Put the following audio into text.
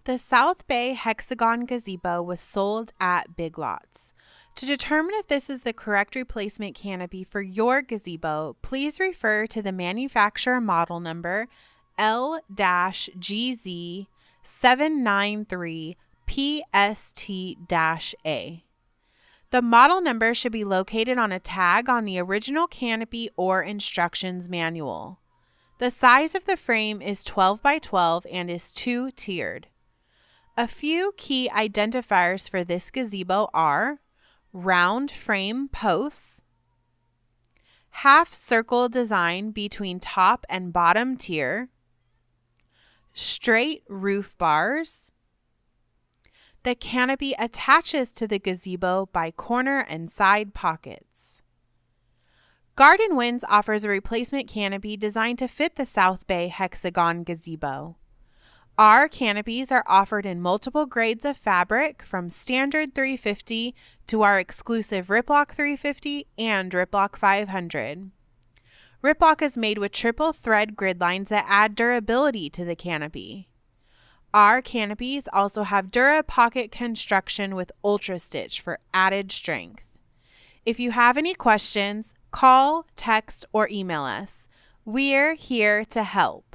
The SouthBay Hexagon Gazebo was sold at Big Lots. To determine if this is the correct replacement canopy for your gazebo, please refer to the manufacturer model number L-GZ793PST-A. The model number should be located on a tag on the original canopy or instructions manual. The size of the frame is 12 by 12 and is two-tiered. A few key identifiers for this gazebo are round frame posts, half circle design between top and bottom tier, straight roof bars. The canopy attaches to the gazebo by corner and side pockets. Garden Winds offers a replacement canopy designed to fit the SouthBay Hexagon Gazebo. Our canopies are offered in multiple grades of fabric, from standard 350 to our exclusive Riplock 350 and Riplock 500. Riplock is made with triple thread grid lines that add durability to the canopy. Our canopies also have Dura pocket construction with Ultra Stitch for added strength. If you have any questions, call, text, or email us. We're here to help.